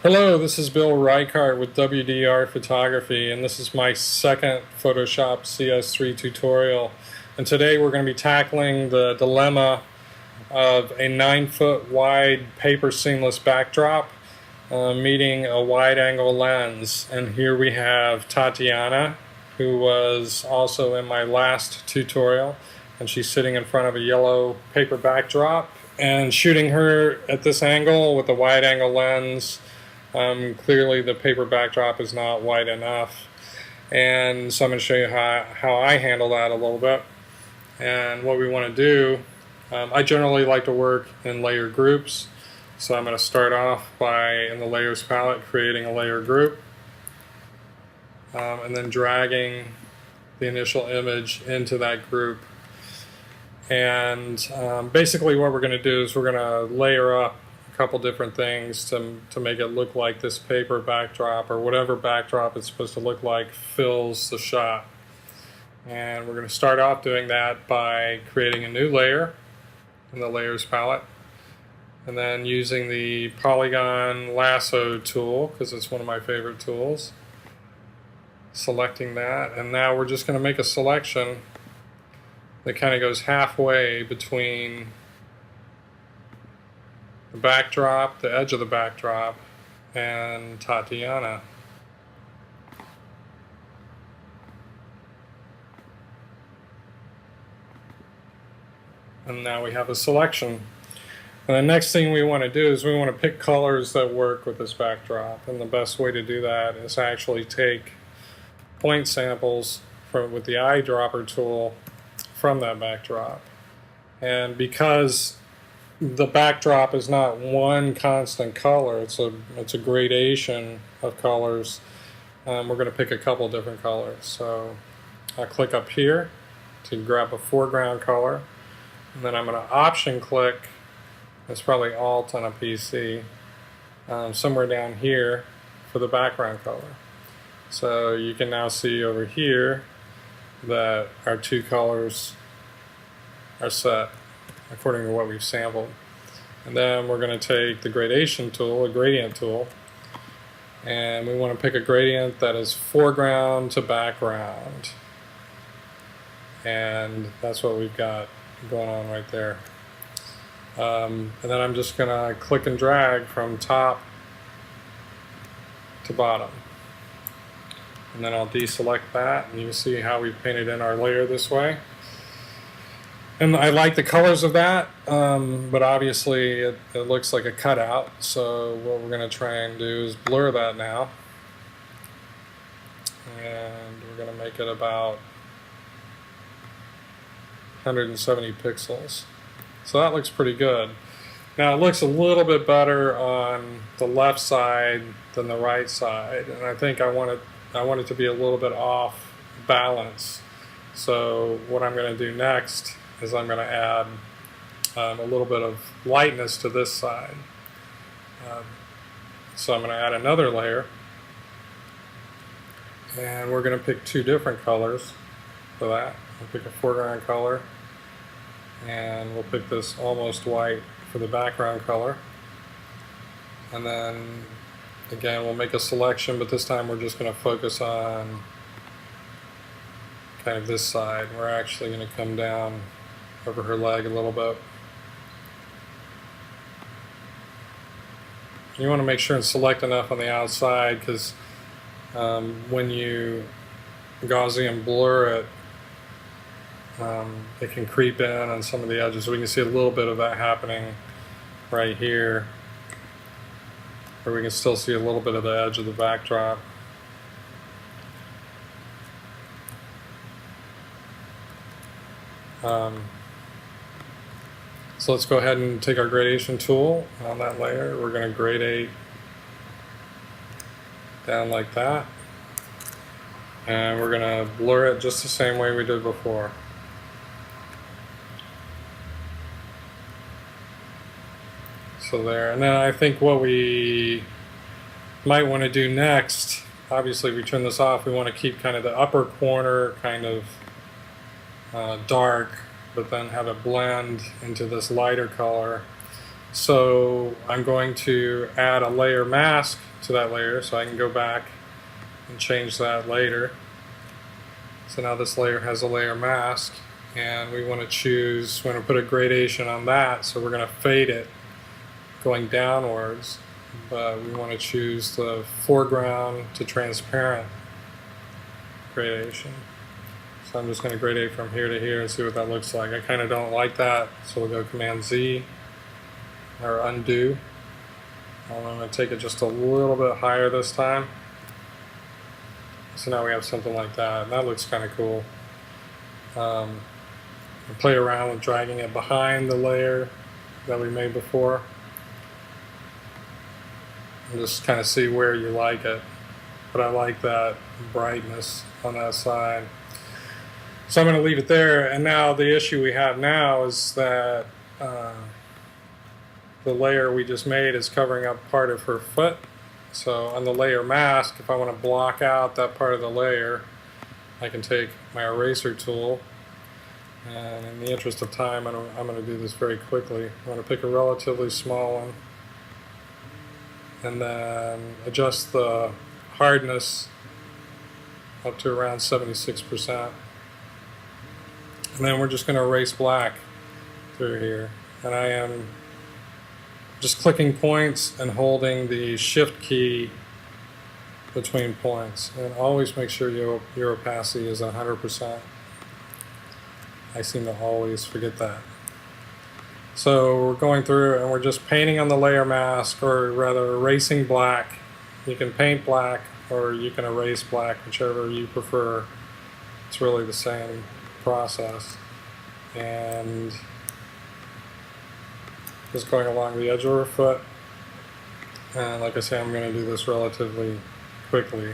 Hello, this is Bill Reichart with WDR Photography, and this is my second Photoshop CS3 tutorial. And today we're going to be tackling the dilemma of a 9-foot wide paper seamless backdrop meeting a wide-angle lens. And here we have Tatiana, who was also in my last tutorial, and she's sitting in front of a yellow paper backdrop. And shooting her at this angle with a wide-angle lens, clearly the paper backdrop is not wide enough, and so I'm going to show you how I handle that a little bit. And what we want to do, I generally like to work in layer groups, so I'm going to start off by, in the layers palette, creating a layer group, and then dragging the initial image into that group. And basically what we're going to do is we're going to layer up couple different things to make it look like this paper backdrop, or whatever backdrop it's supposed to look like, fills the shot. And we're going to start off doing that by creating a new layer in the layers palette, and then using the polygon lasso tool, because it's one of my favorite tools, selecting that. And now we're just going to make a selection that kind of goes halfway between the backdrop, the edge of the backdrop, and Tatiana. And now we have a selection. And the next thing we want to do is we want to pick colors that work with this backdrop. And the best way to do that is actually take point samples with the eyedropper tool from that backdrop. And because the backdrop is not one constant color, it's a gradation of colors, we're going to pick a couple different colors. So I'll click up here to grab a foreground color, and then I'm going to option click, it's probably Alt on a PC, somewhere down here for the background color. So you can now see over here that our two colors are set according to what we've sampled. And then we're going to take the gradation tool, a gradient tool, and we want to pick a gradient that is foreground to background. And that's what we've got going on right there. And then I'm just going to click and drag from top to bottom. And then I'll deselect that, and you can see how we've painted in our layer this way. And I like the colors of that, but obviously it looks like a cutout, so what we're going to try and do is blur that now. And we're going to make it about 170 pixels. So that looks pretty good. Now it looks a little bit better on the left side than the right side, and I think I want it to be a little bit off balance. So what I'm going to do next is I'm going to add a little bit of lightness to this side. So I'm going to add another layer, and we're going to pick two different colors for that. We'll pick a foreground color, and we'll pick this almost white for the background color. And then again we'll make a selection, but this time we're just going to focus on kind of this side. We're actually going to come down over her leg a little bit. You want to make sure and select enough on the outside, because when you Gaussian blur it, it can creep in on some of the edges. So we can see a little bit of that happening right here, where we can still see a little bit of the edge of the backdrop. So let's go ahead and take our gradation tool on that layer. We're going to gradate down like that, and we're going to blur it just the same way we did before. So there. And then I think what we might want to do next, obviously we turn this off, we want to keep kind of the upper corner kind of dark, but then have it blend into this lighter color. So I'm going to add a layer mask to that layer, so I can go back and change that later. So now this layer has a layer mask, and we want to choose, we want to put a gradation on that, so we're going to fade it going downwards, but we want to choose the foreground to transparent gradation. So I'm just going to gradate from here to here and see what that looks like. I kind of don't like that, so we'll go Command Z or undo. I'm going to take it just a little bit higher this time. So now we have something like that, and that looks kind of cool. Play around with dragging it behind the layer that we made before. And just kind of see where you like it. But I like that brightness on that side. So I'm going to leave it there, and now the issue we have now is that the layer we just made is covering up part of her foot. So on the layer mask, if I want to block out that part of the layer, I can take my eraser tool, and in the interest of time, I'm going to do this very quickly. I'm going to pick a relatively small one, and then adjust the hardness up to around 76%. And then we're just going to erase black through here. And I am just clicking points and holding the shift key between points. And always make sure your opacity is 100%. I seem to always forget that. So we're going through and we're just painting on the layer mask, or rather erasing black. You can paint black or you can erase black, whichever you prefer. It's really the same process. And just going along the edge of her foot. And like I say, I'm going to do this relatively quickly.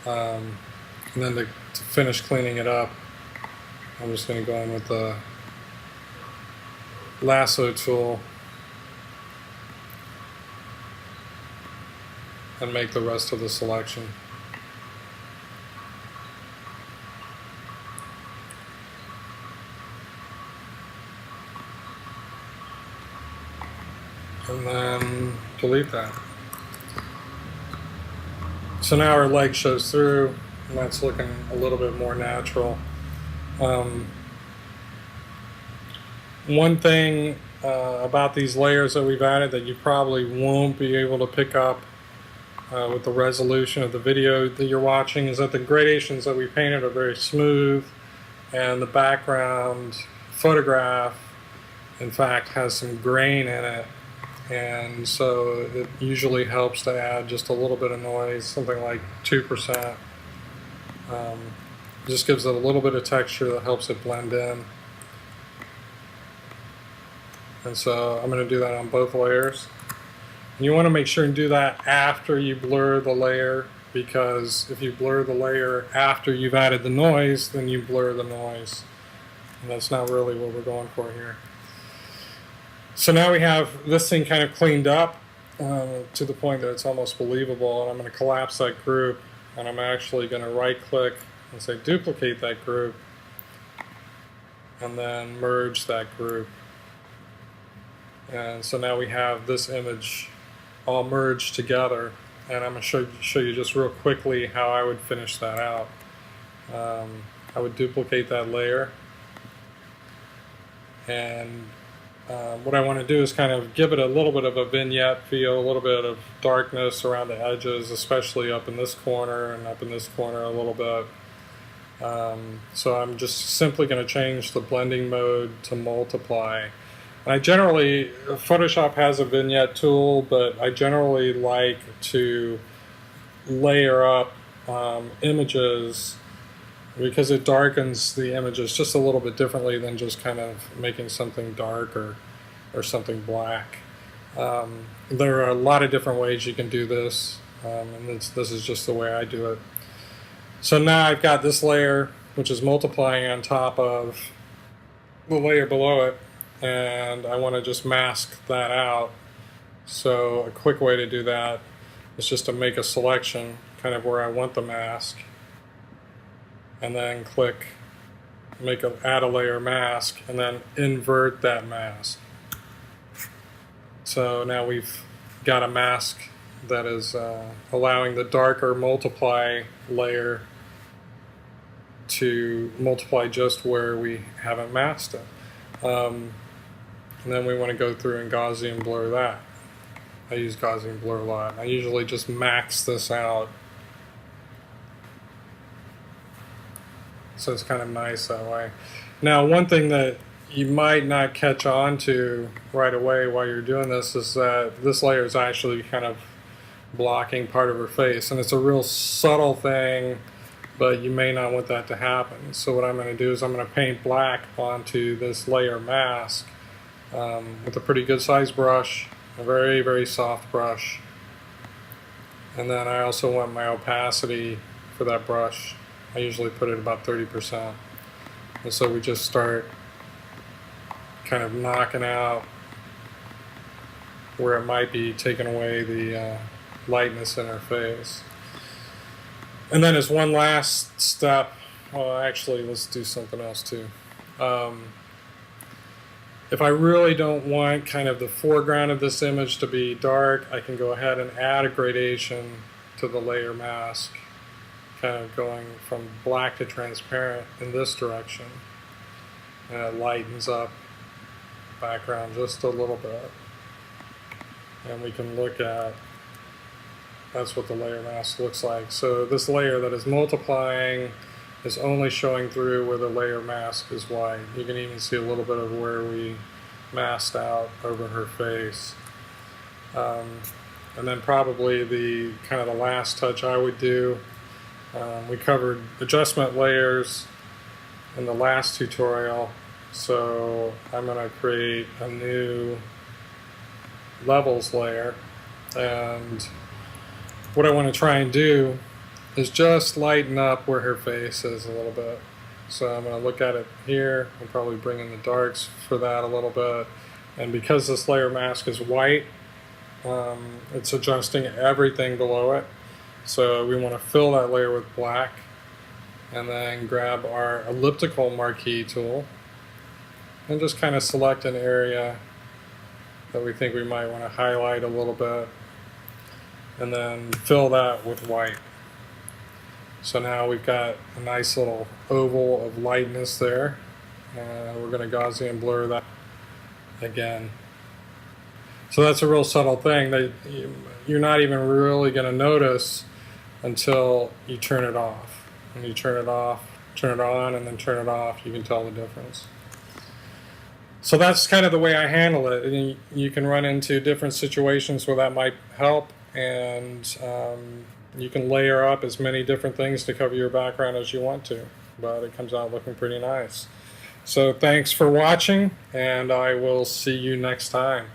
And then to finish cleaning it up, I'm just going to go in with the lasso tool and make the rest of the selection. And then delete that. So now our leg shows through, and that's looking a little bit more natural. One thing about these layers that we've added that you probably won't be able to pick up with the resolution of the video that you're watching is that the gradations that we painted are very smooth, and the background photograph in fact has some grain in it, and so it usually helps to add just a little bit of noise, something like 2%. Just gives it a little bit of texture that helps it blend in. And so I'm going to do that on both layers. And you want to make sure and do that after you blur the layer, because if you blur the layer after you've added the noise, then you blur the noise. And that's not really what we're going for here. So now we have this thing kind of cleaned up to the point that it's almost believable. And I'm going to collapse that group, and I'm actually going to right click and say duplicate that group, and then merge that group. And so now we have this image all merged together, and I'm going to show you just real quickly how I would finish that out. I would duplicate that layer, and what I want to do is kind of give it a little bit of a vignette feel, a little bit of darkness around the edges, especially up in this corner and up in this corner a little bit. So I'm just simply going to change the blending mode to multiply. And I generally, Photoshop has a vignette tool, but I generally like to layer up images because it darkens the images just a little bit differently than just kind of making something dark or something black. There are a lot of different ways you can do this, and this is just the way I do it. So now I've got this layer, which is multiplying on top of the layer below it, and I want to just mask that out. So a quick way to do that is just to make a selection kind of where I want the mask, and then click add a layer mask, and then invert that mask. So now we've got a mask that is allowing the darker multiply layer to multiply just where we haven't masked it. And then we want to go through and Gaussian blur that. I use Gaussian blur a lot. I usually just max this out. So it's kind of nice that way. Now, one thing that you might not catch on to right away while you're doing this is that this layer is actually kind of blocking part of her face. And it's a real subtle thing, but you may not want that to happen. So what I'm going to do is I'm going to paint black onto this layer mask with a pretty good sized brush, a very, very soft brush. And then I also want my opacity for that brush. I usually put it about 30%. And so we just start kind of knocking out where it might be taking away the lightness in her face. And then as one last step, well, actually, let's do something else too. If I really don't want kind of the foreground of this image to be dark, I can go ahead and add a gradation to the layer mask, kind of going from black to transparent in this direction. And it lightens up the background just a little bit. And we can look at, that's what the layer mask looks like. So this layer that is multiplying is only showing through where the layer mask is white. You can even see a little bit of where we masked out over her face. And then probably the kind of the last touch I would do, we covered adjustment layers in the last tutorial, so I'm going to create a new levels layer, and what I want to try and do is just lighten up where her face is a little bit. So I'm going to look at it here and probably bring in the darks for that a little bit. And because this layer mask is white, it's adjusting everything below it. So we want to fill that layer with black and then grab our elliptical marquee tool and just kind of select an area that we think we might want to highlight a little bit and then fill that with white. So now we've got a nice little oval of lightness there, and we're going to Gaussian blur that again. So that's a real subtle thing that you're not even really going to notice until you turn it off. When you turn it off, turn it on, and then turn it off, you can tell the difference. So that's kind of the way I handle it. And you can run into different situations where that might help, and you can layer up as many different things to cover your background as you want to, but it comes out looking pretty nice. So thanks for watching, and I will see you next time.